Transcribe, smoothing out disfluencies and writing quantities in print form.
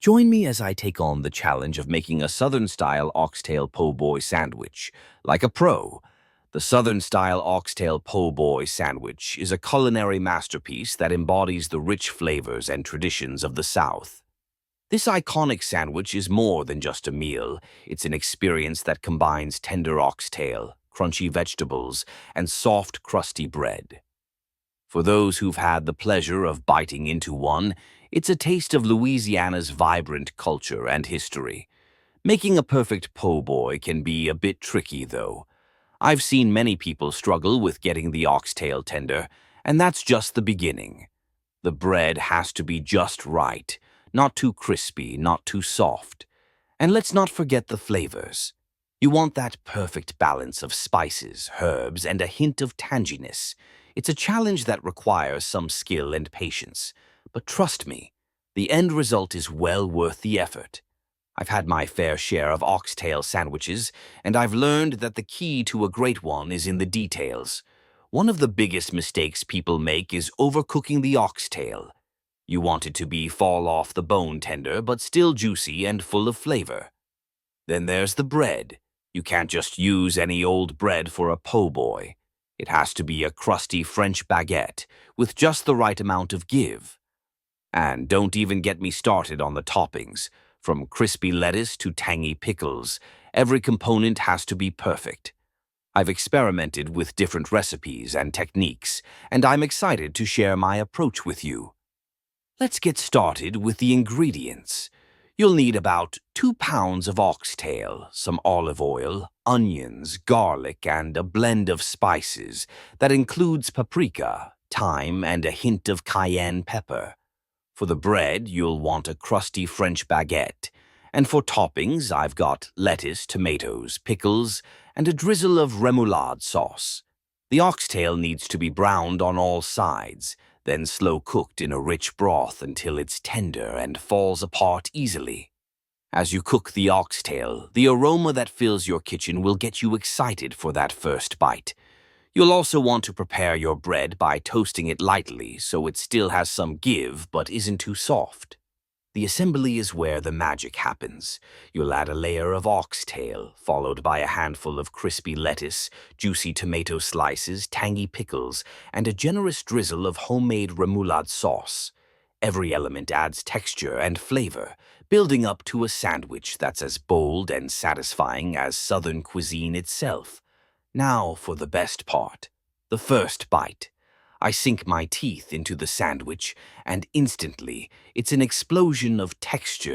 Join me as I take on the challenge of making a Southern-style oxtail po' boy sandwich, like a pro. The Southern-style oxtail po' boy sandwich is a culinary masterpiece that embodies the rich flavors and traditions of the South. This iconic sandwich is more than just a meal. It's an experience that combines tender oxtail, crunchy vegetables, and soft, crusty bread. For those who've had the pleasure of biting into one, it's a taste of Louisiana's vibrant culture and history. Making a perfect po' boy can be a bit tricky, though. I've seen many people struggle with getting the oxtail tender, and that's just the beginning. The bread has to be just right, not too crispy, not too soft. And let's not forget the flavors. You want that perfect balance of spices, herbs, and a hint of tanginess. It's a challenge that requires some skill and patience. But trust me, the end result is well worth the effort. I've had my fair share of oxtail sandwiches, and I've learned that the key to a great one is in the details. One of the biggest mistakes people make is overcooking the oxtail. You want it to be fall off the bone tender, but still juicy and full of flavor. Then there's the bread. You can't just use any old bread for a po' boy. It has to be a crusty French baguette with just the right amount of give. And don't even get me started on the toppings. From crispy lettuce to tangy pickles, every component has to be perfect. I've experimented with different recipes and techniques, and I'm excited to share my approach with you. Let's get started with the ingredients. You'll need about 2 pounds of oxtail, some olive oil, onions, garlic, and a blend of spices that includes paprika, thyme, and a hint of cayenne pepper. For the bread, you'll want a crusty French baguette. And for toppings, I've got lettuce, tomatoes, pickles, and a drizzle of remoulade sauce. The oxtail needs to be browned on all sides, then slow cooked in a rich broth until it's tender and falls apart easily. As you cook the oxtail, the aroma that fills your kitchen will get you excited for that first bite. You'll also want to prepare your bread by toasting it lightly so it still has some give but isn't too soft. The assembly is where the magic happens. You'll add a layer of oxtail, followed by a handful of crispy lettuce, juicy tomato slices, tangy pickles, and a generous drizzle of homemade remoulade sauce. Every element adds texture and flavor, building up to a sandwich that's as bold and satisfying as Southern cuisine itself. Now for the best part, the first bite. I sink my teeth into the sandwich, and instantly, it's an explosion of texture